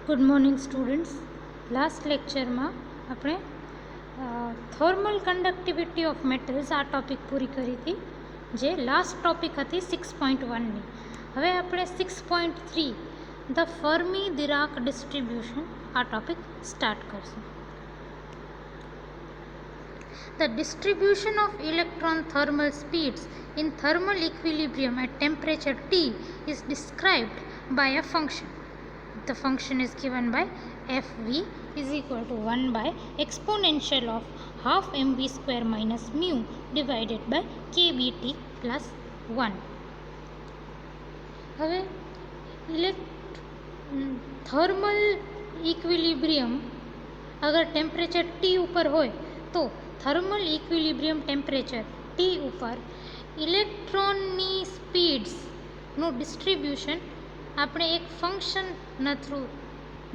Good morning students. Last લેક્ચરમાં આપણે thermal conductivity of metals આ ટૉપિક પૂરી કરી હતી, જે લાસ્ટ ટૉપિક હતી 6.1ની. હવે આપણે 6.3 ધ ફર્મી ડિરાક ડિસ્ટ્રીબ્યુશન આ ટૉપિક સ્ટાર્ટ કરશું. The distribution of electron thermal speeds in thermal equilibrium at temperature T is described by a function. The function is given by Fv is equal to 1 by exponential of half mv square minus mu divided by kBt plus 1. હવે thermal equilibrium અગર temperature T ઉપર હોય તો thermal equilibrium temperature T ઉપર ઇલેક્ટ્રોનની સ્પીડ્સનું distribution આપણે એક ફંક્શનના થ્રુ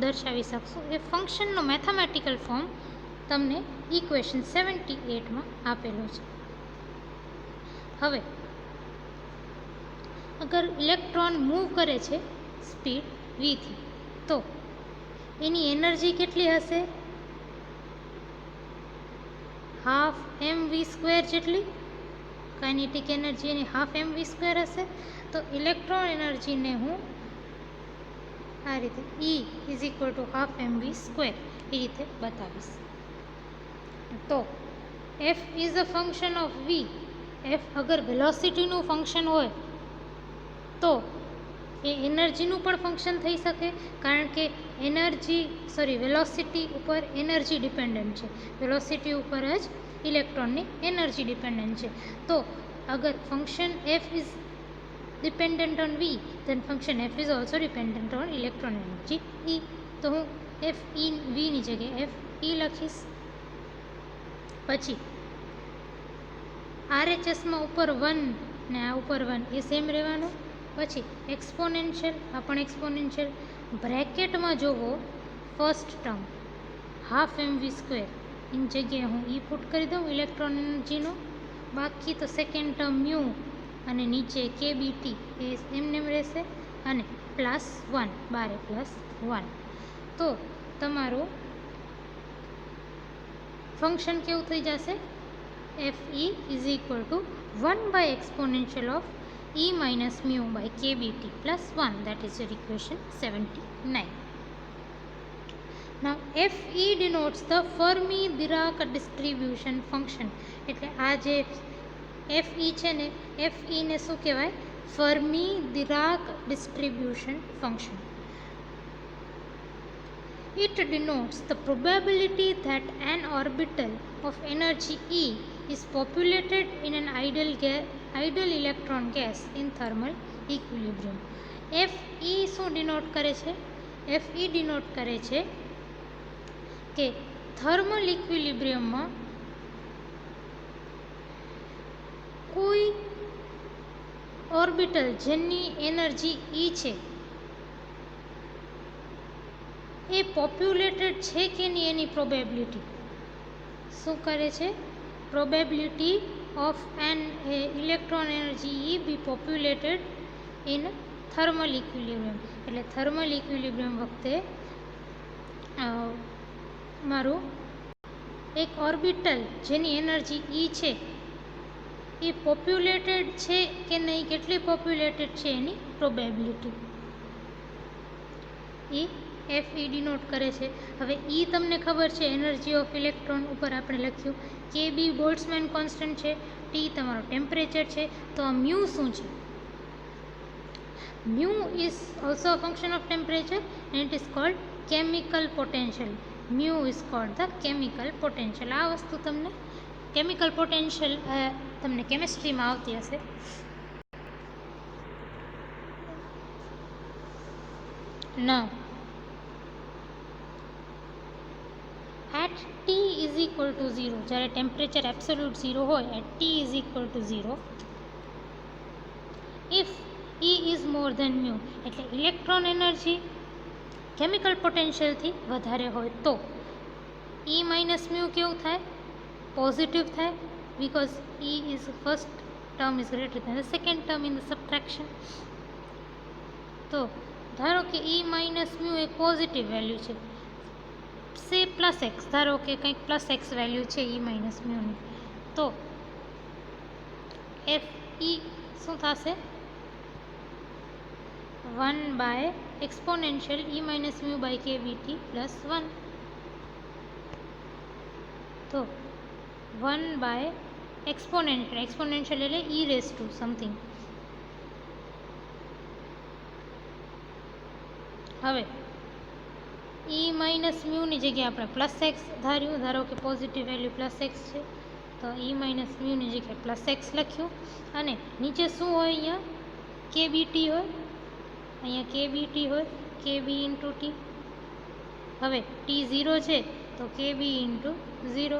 દર્શાવી શકશું. એ ફંક્શનનો મેથેમેટિકલ ફોર્મ તમને ઇક્વેશન 78માં આપેલો છે. હવે અગર ઇલેક્ટ્રોન મૂવ કરે છે સ્પીડ વીથી, તો એની એનર્જી કેટલી હશે? હાફ એમ વી સ્ક્વેર જેટલી. કાઇનેટિક એનર્જી એની હાફ એમ વી સ્ક્વેર હશે. તો ઇલેક્ટ્રોન એનર્જીને હું આ રીતે E is equal to half M V square એ રીતે બતાવીશ. તો F is a function of V. F અગર વેલોસિટીનું ફંક્શન હોય તો એ એનર્જીનું પણ ફંક્શન થઈ શકે, કારણ કે વેલોસિટી ઉપર એનર્જી ડિપેન્ડન્ટ છે. વેલોસિટી ઉપર જ ઇલેક્ટ્રોનની એનર્જી ડિપેન્ડન્ટ છે. તો અગર function F is dependent on v, then function f is also dependent on electron energy E. તો હું f e v ની જગ્યાએ f e લખીશ. પછી RHSમાં ઉપર 1 ને આ ઉપર 1 એ સેમ રહેવાનું. પછી એક્સપોનેન્શિયલ, આ પણ એક્સપોનેન્શિયલ. બ્રેકેટમાં જોવો first term half M V square એની જગ્યાએ હું E પુટ કરી દઉં ઇલેક્ટ્રોન એનર્જીનો. બાકી તો સેકન્ડ ટર્મ મ્યુ અને નીચે કેબીટી એ એમનેમ રહેશે, અને પ્લસ 1 બારે પ્લસ 1. તો તમારું ફંક્શન કેવું થઈ જશે? F E is equal to 1 by exponential of E minus mu by KBT plus 1. That is your equation 79. Now Fe denotes the Fermi-Dirac distribution function. એટલે આ જે Fe છે ને, Fe ને શું કહેવાય? Fermi-Dirac distribution function. It denotes the probability that an orbital of energy E is populated in an ideal electron gas in thermal equilibrium. Fe શું denote કરે છે? Fe ડિનોટ કરે છે કે થર્મલ ઇક્વિલિબ્રિયમમાં કોઈ ઓર્બિટલ જેની એનર્જી E છે એ populated છે કે નહીં એની પ્રોબેબિલિટી શું કરે છે? Probability of an electron energy E be populated in thermal equilibrium. એટલે થર્મલ ઇક્વિલિબ્રિયમ વખતે મારું એક ઓર્બિટલ જેની એનર્જી E છે એ પોપ્યુલેટેડ છે કે નહીં, કેટલી પોપ્યુલેટેડ છે એની પ્રોબેબિલિટી એ Fe ડિનોટ કરે છે. હવે E તમને ખબર છે એનર્જી ઓફ ઇલેક્ટ્રોન ઉપર આપણે લખ્યું. કે બી બોલ્ટ્ઝમેન કોન્સ્ટન્ટ છે, ટી તમારો ટેમ્પરેચર છે. તો આ મ્યુ શું છે? Mu is also a function of temperature and it is called chemical potential. Mu is called the chemical potential. આ વસ્તુ તમને કેમિકલ પોટેન્શિયલ તમને કેમિસ્ટ્રીમાં આવતી હશે. ના, at T is equal to 0, જ્યારે ટેમ્પરેચર એબ્સોલ્યુટ 0 હોય, at T is equal to 0, if E is more than mu, એટલે ઇલેક્ટ્રોન એનર્જી કેમિકલ પોટેન્શિયલથી વધારે હોય તો E માઇનસ મ્યુ કેવું થાય? પોઝિટિવ થાય, because E is first term is greater than the second term in the subtraction. તો ધારો કે E માઇનસ મ્યુ એક પોઝિટિવ વેલ્યુ છે, સે પ્લસ એક્સ, ધારો કે કંઈક પ્લસ એક્સ વેલ્યુ છે E માઇનસ મ્યુની, તો એફ ઈ શું થશે? 1 by exponential E minus mu by K BT plus 1. તો 1 બાય એક્સપોનેન્શિયલ એટલે ઈ રેસ ટુ સમથિંગ. હવે ઈ માઇનસ મ્યુની જગ્યાએ આપણે પ્લસ એક્સ ધાર્યું, ધારો કે પોઝિટિવ વેલ્યુ પ્લસ એક્સ છે, તો ઈ માઇનસ મ્યુની જગ્યાએ પ્લસ એક્સ લખ્યું. અને નીચે શું હોય? અહીંયા કે બીટી હોય, અહીંયા કે બીટી હોય, કે બી ઇન્ટુ ટી. હવે ટી 0 છે તો કે બી ઇન્ટુ 0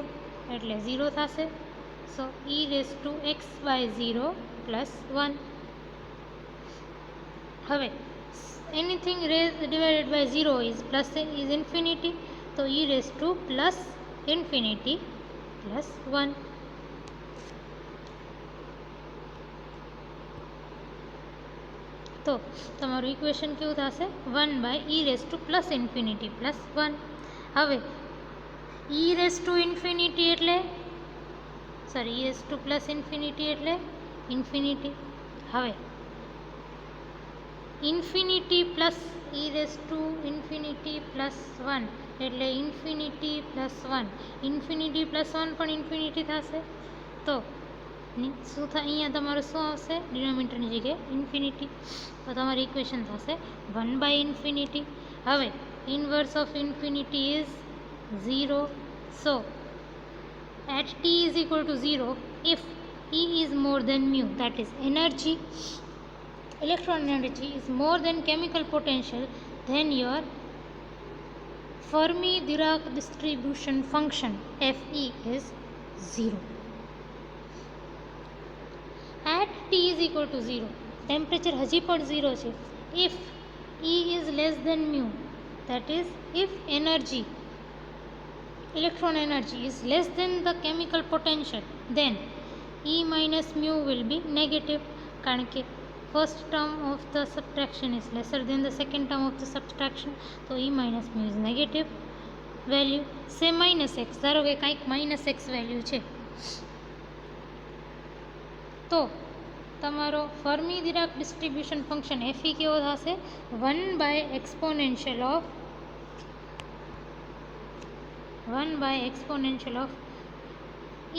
એટલે 0 થશે. So E raise to x by 0 plus 1. હવે anything divided by 0 is plus is infinity, so e raised to plus infinity plus 1. તો તમારું ઇક્વેશન કેવું થશે? 1 by e raised to plus infinity plus 1. હવે e raised to infinity એટલે e raised to plus infinity એટલે infinity. હવે infinity plus E raise to infinity plus 1 એટલે infinity plus 1. Infinity plus 1 પણ ઇન્ફિનિટી થશે. તો શું થાય? અહીંયા તમારું શું આવશે? ડિનોમિનેટરની જગ્યાએ ઇન્ફિનિટી. તો તમારી ઇક્વેશન થશે 1 બાય ઇન્ફિનિટી. હવે inverse of infinity is 0. So at T is equal to 0 if E is more than mu, that is energy, electron energy is more than chemical potential, then your Fermi-Dirac distribution function Fe is 0. At T is equal to 0, temperature હજી પણ 0 છે. If E is less than mu, that is if energy, electron energy is less than the chemical potential, then E minus mu will be negative, કારણ કે first term of the subtraction is lesser than the second term of the subtraction, so E minus mu is negative value. Say minus x, ધારો કે કંઈક minus x value છે, તો તમારો Fermi Dirac distribution function Fe કેવો થશે? 1 by exponential of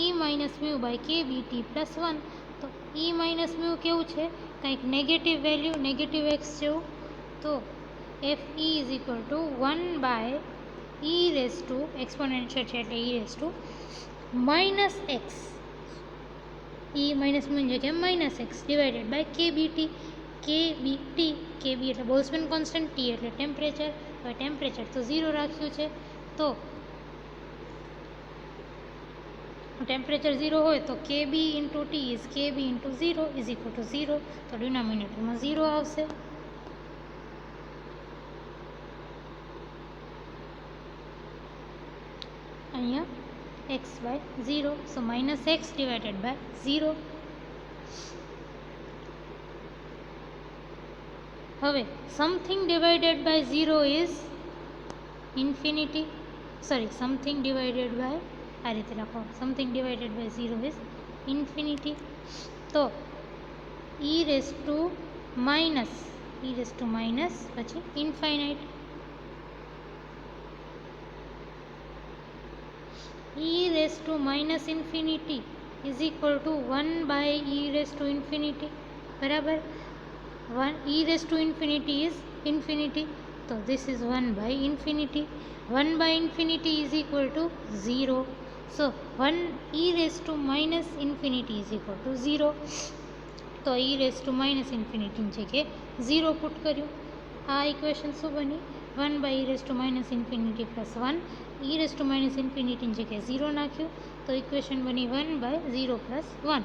E minus mu by K BT plus 1. તો E minus mu કેવું છે? કંઈક નેગેટિવ વેલ્યુ, નેગેટિવ એક્સ જેવું. તો Fe is equal to 1 by E raise to exponential છે એટલે E raise to minus x, E minus મ્યુની જગ્યાએ minus x divided by K BT. K B એટલે બોલ્ટ્ઝમેન કોન્સ્ટન્ટ, ટી એટલે temperature. હવે temperature તો 0 રાખ્યું છે, તો ટેમ્પરેચર 0 હોય તો કે B into T is K B into 0 is equal to 0. તો ડિનોમિનેટરમાં 0 આવશે. અહીંયા x by 0, so minus x divided by 0. હવે something divided by 0 is infinity, something divided by, આ રીતે લખો, something divided by 0 is infinity. તો ઈ રેસ ટુ માઇનસ પછી infinite. E raise to minus infinity is equal to 1 by E raise to infinity, બરાબર. E raise to infinity is infinity, તો this is 1 by infinity. 1 by infinity is equal to 0. So 1 e raised to minus infinity is equal to 0. તો e raised to minus infinity ની જગ્યાએ 0 put કર્યું. આ equation શું બની? 1 by e raised to minus infinity plus 1. e raised to minus infinity ની જગ્યાએ 0 નાખ્યું, તો ઇક્વેશન બની 1 by 0 plus 1.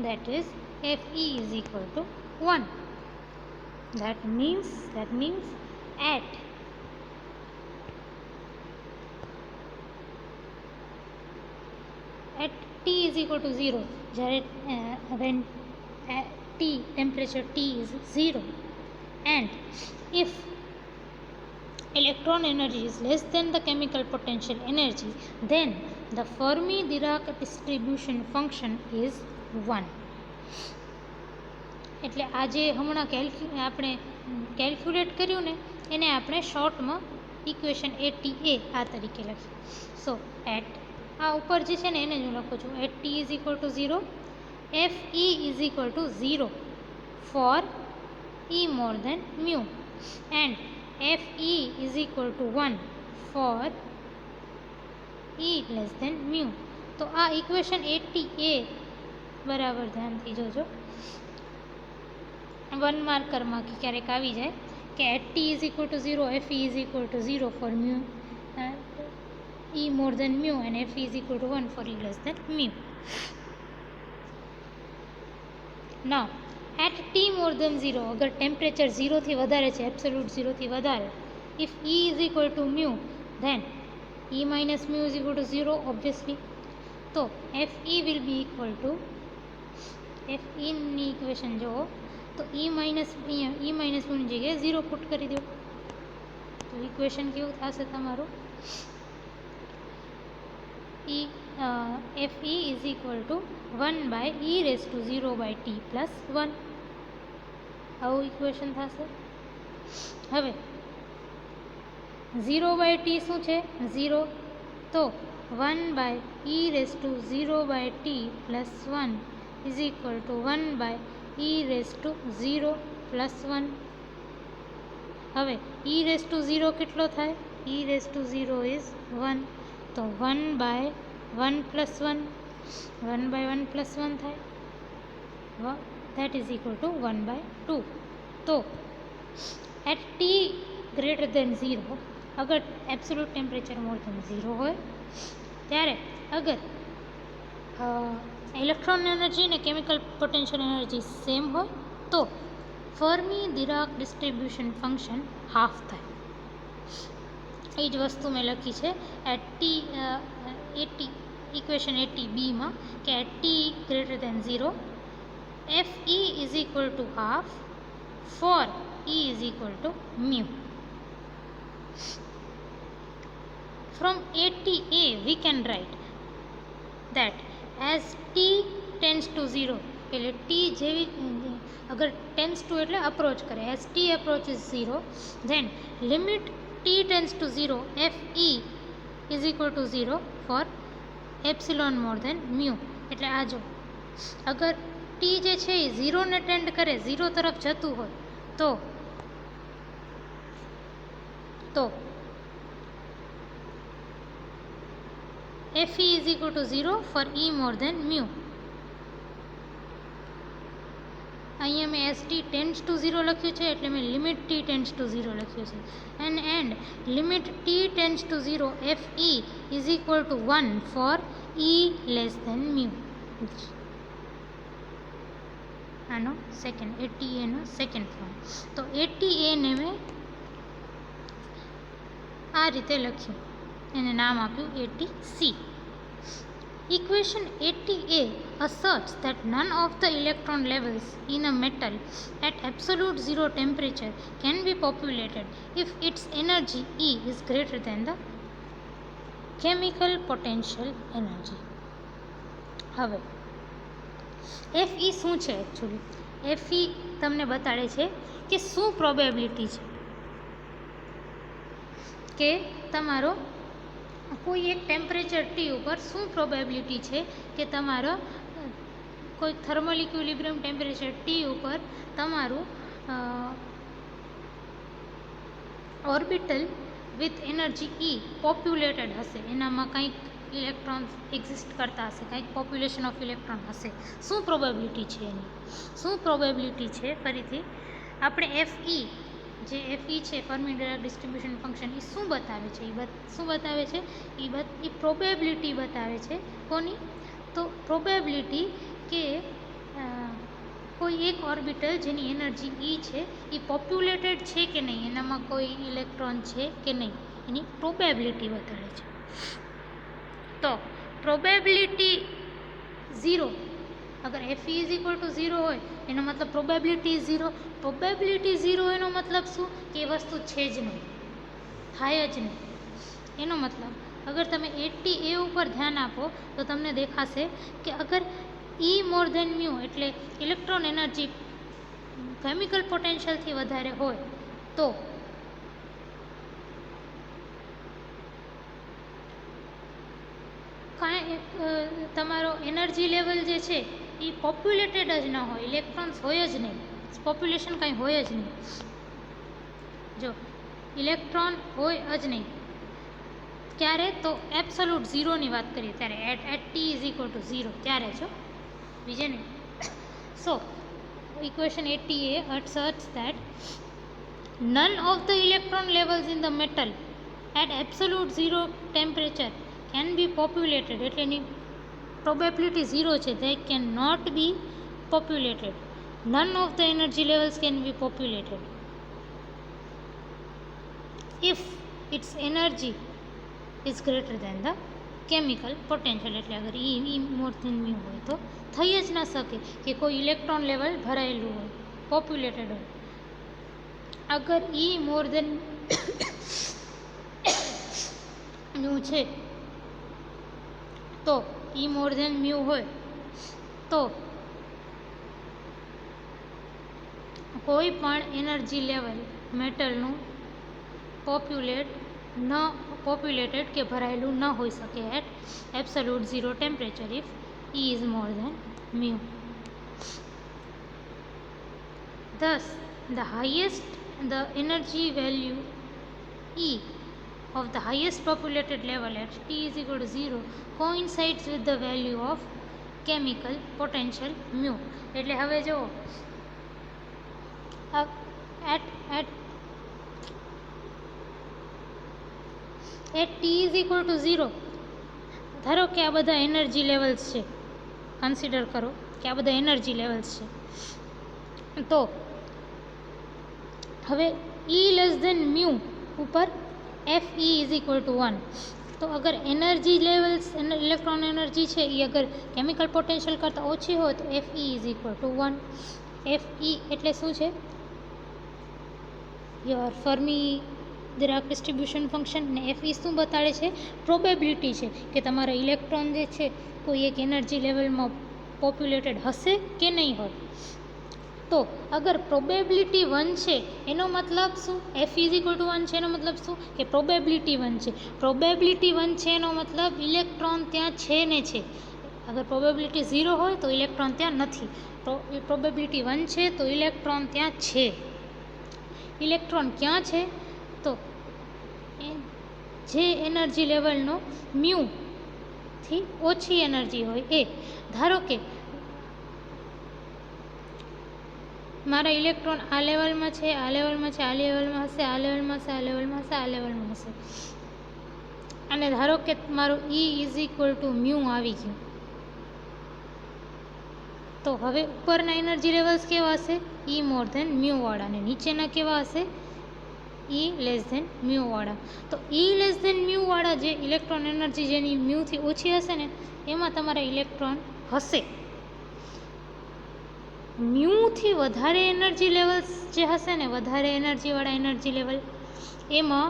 That is Fe is equal to 1. That means at T is equal to 0, when T temperature T is 0, and if electron energy is less than the chemical potential energy, then the Fermi-Dirac distribution function is 1. એટલે આ જે હમણાં આપણે calculate કર્યું ને એને આપણે શોર્ટમાં equation ATA આ તરીકે લખીએ. સો એટ આ ઉપર જે છે ને એને જ હું લખું છું. At T is equal to 0, FE is equal to 0 for E more than mu and FE is equal to 1 for E less than mu. તો આ ઇક્વેશન ATA બરાબર ધ્યાનથી જોજો. 1 માર્કરમાં ક્યારેક આવી જાય કે at T is equal to 0, FE is equal to 0 for mu, E more than mu and FE is equal to 1 for E less than mu. Now at T more than 0, अगर temperature 0 थी વધારે છે, absolute 0 થી વધારે, if E is equal to mu, then E minus mu is equal to 0 obviously. તો FE will be equal to, FE ની equation જો તો E minus mu ની જગ્યાએ 0 પુટ કરી દો તો ઇક્વેશન કેવું થશે તમારું? FE is equal to 1 by E raised to 0 by T plus 1. આવું ઇક્વેશન થશે. હવે 0 બાય ટી શું છે? 0. તો 1 by E raise to 0 by T plus 1 is equal to 1 by E raise to 0 plus 1. હવે E રેઝ ટુ 0 કેટલો થાય? E raise to 0 is 1. તો 1 બાય 1 પ્લસ 1, 1 બાય 1 પ્લસ 1 થાય, that is equal to 1 by 2. तो at T greater than 0, अगर absolute temperature more than 0 हो त्यारे अगर इलेक्ट्रॉन एनर्जी ने केमिकल पोटेंशियल एनर्जी सेम हो तो Fermi Dirac distribution function half थाय. એ જ વસ્તુ મેં લખી છે એટ T ઇક્વેશન ATB માં કે at T greater than 0 FE is equal to half for E is equal to mu. From ATA we can write that as T tends to 0, એટલે T જેવી અગર tends to એટલે approach કરે, as T approaches 0 then limit T tends to 0 FE is equal to 0 for epsilon more than mu. એટલે આ જો અગર T જે છે એ 0 ને ટેન્ડ કરે, 0 તરફ જતું હોય તો FE is equal to 0 for E more than mu. અહીંયા મેં ST tends to 0 લખ્યું છે એટલે મેં લિમિટ T tends to 0 લખ્યું છે and limit T tends to 0 FE is equal to 1 for E less than mu. આનો સેકન્ડ ATA નો second form. તો ATA ને મેં આ રીતે લખ્યું, એને નામ આપ્યું ATC. Equation ATA asserts that none of the electron levels in a metal at absolute zero temperature can be populated if its energy E is greater than the chemical potential energy. હવે FE શું છે actually? FE તમને બતાડે છે કે શું probability છે કે તમારો કોઈ એક ટેમ્પરેચર T ઉપર શું પ્રોબેબિલિટી છે કે તમારો કોઈ થર્મલ ઇક્વિલિબ્રિયમ ટેમ્પરેચર T ઉપર તમારું orbital with energy E populated હશે, એનામાં કંઈક ઇલેક્ટ્રોન્સ એક્ઝિસ્ટ કરતા હશે, કંઈક પોપ્યુલેશન ઓફ ઇલેક્ટ્રોન હશે. શું પ્રોબેબિલિટી છે એની? શું પ્રોબેબિલિટી છે? ફરીથી આપણે FE જે FE છે ફર્મી ડિરાક ડિસ્ટ્રીબ્યુશન ફંક્શન એ શું બતાવે છે? શું બતાવે છે? એ પ્રોબેબિલિટી બતાવે છે. કોની? તો પ્રોબેબિલિટી કે કોઈ એક ઓર્બિટલ જેની એનર્જી E છે એ પોપ્યુલેટેડ છે કે નહીં, એનામાં કોઈ ઇલેક્ટ્રોન છે કે નહીં, એની પ્રોબેબિલિટી બતાવે છે. તો પ્રોબેબિલિટી 0 અગર Fe ઇઝ ઇક્વલ ટુ 0 હોય એનો મતલબ પ્રોબેબિલિટી 0. પ્રોબેબિલિટી 0 એનો મતલબ શું? કે એ વસ્તુ છે જ નહીં, થાય જ નહીં. એનો મતલબ અગર તમે 80A ઉપર ધ્યાન આપો તો તમને દેખાશે કે અગર E મોર ધેન મ્યુ એટલે ઇલેક્ટ્રોન એનર્જી કેમિકલ પોટેન્શિયલથી વધારે હોય તો કાંઈ તમારો એનર્જી લેવલ જે છે એ પોપ્યુલેટેડ જ ન હોય, ઇલેક્ટ્રોન્સ હોય જ નહીં, પોપ્યુલેશન કાંઈ હોય જ નહીં. જો ઇલેક્ટ્રોન હોય જ નહીં ક્યારે? તો એબ્સોલ્યુટ ઝીરોની વાત કરીએ ત્યારે, at T is equal to 0 ત્યારે જો, બીજે નહીં. સો equation 80A asserts that none of the electron levels in the metal at absolute zero temperature can be populated. એટલે એની probability 0 છે, they cannot be populated. None of the energy levels can be populated if its energy is greater than the chemical potential. એટલે અગર E more than mu હોય તો થઈ જ ના શકે કે કોઈ ઇલેક્ટ્રોન લેવલ ભરાયેલું હોય, પોપ્યુલેટેડ હોય. અગર E મોર દેન મ્યુ છે તો E મોર દેન મ્યુ હોય તો કોઈ પણ એનર્જી લેવલ મેટલનું પોપ્યુલેટેડ કે ભરાયેલું ન હોઈ શકે at absolute zero temperature if E is more than mu. Thus, the energy value E of the highest populated level at T is equal to 0 coincides with the value of chemical potential mu. એટલે હવે જો at T is equal to 0 ધારો કે આ બધા energy levels છે, consider કરો કે આ બધા એનર્જી લેવલ્સ છે, તો હવે E લેસ દેન મ્યુ ઉપર Fe ઇઝ ઇક્વલ ટુ 1. તો અગર એનર્જી લેવલ્સ ઇલેક્ટ્રોન એનર્જી છે એ અગર કેમિકલ પોટેન્શિયલ કરતાં ઓછી હોય તો Fe is equal to 1. Fe એટલે શું છે? Your Fermi Dirac distribution function. ને Fe શું બતાડે છે? પ્રોબેબિલિટી છે કે તમારા ઇલેક્ટ્રોન જે છે કોઈ એક એનર્જી લેવલમાં પોપ્યુલેટેડ હશે કે નહીં હોય. તો અગર પ્રોબેબિલિટી 1 છે એનો મતલબ શું? Fe ઇઝ ઇક્વલ ટુ 1 છે એનો મતલબ શું? કે પ્રોબેબિલિટી 1 છે. પ્રોબેબિલિટી 1 છે એનો મતલબ ઇલેક્ટ્રોન ત્યાં છે ને છે. અગર પ્રોબેબિલિટી 0 હોય તો ઇલેક્ટ્રોન ત્યાં નથી. તો પ્રોબેબિલિટી 1 છે તો ઇલેક્ટ્રોન ત્યાં છે. ઇલેક્ટ્રોન ક્યાં છે? તો જે એનર્જી લેવલનો મ્યુથી ઓછી એનર્જી હોય એ. ધારો કે મારા ઇલેક્ટ્રોન આ લેવલમાં છે, આ લેવલમાં છે, આ લેવલમાં હશે, આ લેવલમાં હશે, આ લેવલમાં હશે, આ લેવલમાં હશે, અને ધારો કે મારું E is equal to mu આવી ગયું. તો હવે ઉપરના એનર્જી લેવલ્સ કેવા હશે? E મોર ધેન મ્યુ વાળા, અને નીચેના કેવા હશે? E લેસ ધેન મ્યુ વાળા. તો E લેસ ધેન મ્યુ વાળા જે ઇલેક્ટ્રોન એનર્જી જેની મ્યુથી ઓછી હશે ને એમાં તમારા ઇલેક્ટ્રોન હશે. મ્યુથી વધારે એનર્જી લેવલ્સ જે હશે ને, વધારે એનર્જીવાળા એનર્જી લેવલ, એમાં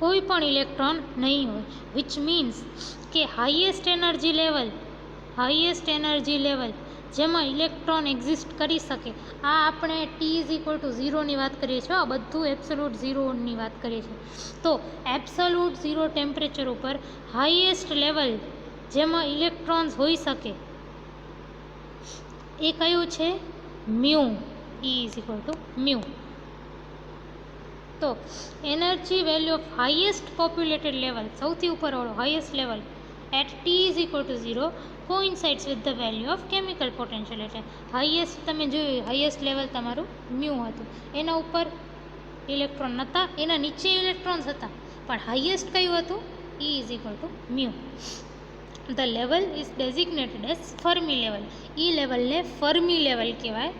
કોઈ પણ ઇલેક્ટ્રોન નહીં હોય. વિચ મીન્સ કે હાઈએસ્ટ એનર્જી લેવલ જેમાં ઇલેક્ટ્રોન એક્ઝિસ્ટ કરી શકે, આ આપણે T ઇઝ ઇક્વલ ટુ 0ની વાત કરીએ છીએ. આ બધું એબ્સોલ્યુટ ઝીરોની વાત કરીએ છીએ. તો એબ્સોલ્યુટ ઝીરો ટેમ્પરેચર ઉપર હાઈએસ્ટ લેવલ જેમાં ઇલેક્ટ્રોન્સ હોઈ શકે એ કયું છે? Mu. E is equal to mu. તો energy value of highest populated level, સૌથી ઉપરવાળો highest level at T is equal to 0 coincides with the value of chemical potential. એટલે હાઈએસ્ટ તમે જોયું, હાઈએસ્ટ લેવલ તમારું મ્યુ હતું, એના ઉપર ઇલેક્ટ્રોન નહોતા, એના નીચે ઇલેક્ટ્રોન્સ હતા, પણ હાઈએસ્ટ કયું હતું? E is equal to mu. The level is designated as Fermi level. E લેવલને ફર્મી લેવલ કહેવાય.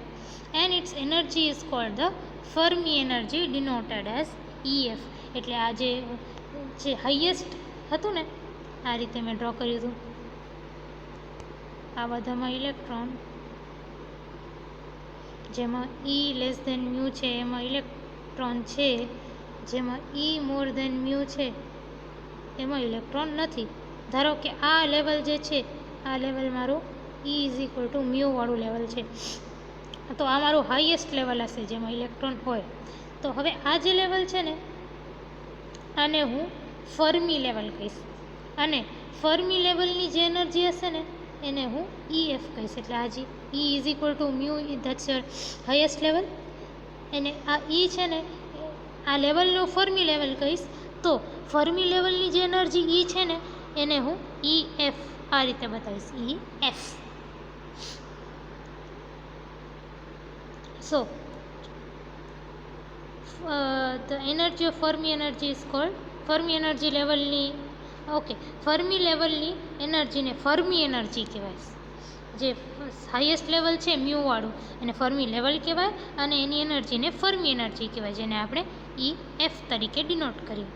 And its energy is called the Fermi energy denoted as EF. એટલે આ જે હાઈએસ્ટ હતું ને, આ રીતે મેં ડ્રો કર્યું હતું, આ બધામાં ઇલેક્ટ્રોન, જેમાં E લેસ દેન મ્યુ છે એમાં ઇલેક્ટ્રોન છે, જેમાં E મોર દેન મ્યુ છે એમાં ઇલેક્ટ્રોન નથી. ધારો કે આ લેવલ જે છે, આ લેવલ મારું E is equal to mu વાળું લેવલ છે, તો આ મારું હાઈએસ્ટ લેવલ હશે જેમાં ઇલેક્ટ્રોન હોય. તો હવે આ જે લેવલ છે ને, આને હું ફર્મી લેવલ કહીશ, અને ફર્મી લેવલની જે એનર્જી હશે ને એને હું EF કહીશ. એટલે આ જે E is equal to mu, that's your highest level, એને આ E છે ને આ લેવલનું ફર્મી લેવલ કહીશ. તો ફર્મી લેવલની જે એનર્જી E છે ને એને હું EF આ રીતે બતાવીશ, EF. So the energy of fermi energy is cold fermi energy લેવલની, ઓકે, ફર્મી લેવલની એનર્જીને ફર્મી એનર્જી કહેવાય. જે હાઈએસ્ટ લેવલ છે મ્યુ વાળું એને ફર્મી લેવલ કહેવાય, અને એની એનર્જીને ફર્મી એનર્જી કહેવાય, જેને આપણે EF તરીકે ડિનોટ કરીએ.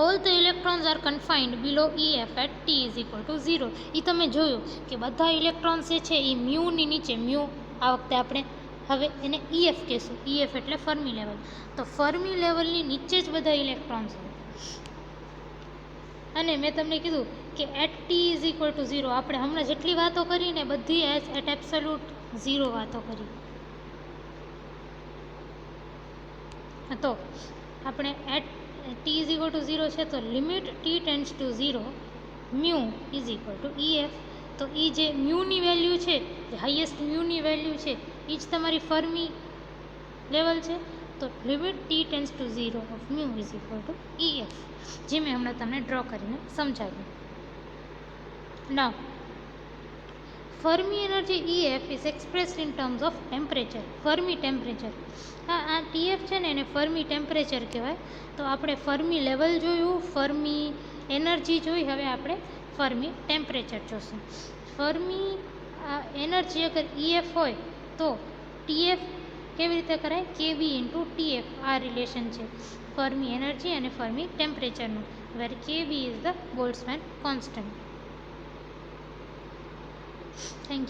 All the electrons are confined below EF at T is equal to 0. એ તમે જોયું કે બધા ઇલેક્ટ્રોન્સ જે છે એ મ્યુની નીચે, મ્યુ આ વખતે આપણે હવે એને EF કહેશું, EF એટલે ફર્મી લેવલ. તો ફર્મી લેવલની નીચે જ બધા ઇલેક્ટ્રોન્સ હોય. અને મેં તમને કીધું કે at T is equal to 0, આપણે હમણાં જેટલી વાતો કરીને બધી એટ એબ્સોલ્યુટ 0 વાતો કરી. તો આપણે at T is equal to 0 છે, તો limit T tends to 0 mu is equal to EF. તો એ જે મ્યુની વેલ્યુ છે, જે હાઈએસ્ટ મ્યુની વેલ્યુ છે, એ જ તમારી ફર્મી લેવલ છે. તો limit T tends to 0 of mu is equal to EF, જે મેં હમણાં તમને ડ્રો કરીને સમજાવ્યું. Now Fermi energy EF is expressed in terms of temperature, Fermi temperature. આ TF છે ને એને ફર્મી ટેમ્પરેચર કહેવાય. તો આપણે ફર્મી લેવલ જોયું, ફર્મી એનર્જી જોઈ, હવે આપણે ફર્મી ટેમ્પરેચર જોશું. ફર્મી એનર્જી અગર EF હોય તો TF કેવી રીતે કરાય, KB ઇન્ટુ TF, આ રિલેશન છે ફર્મી એનર્જી અને ફર્મી ટેમ્પરેચરનું, where KB is the Boltzmann constant. Thank you.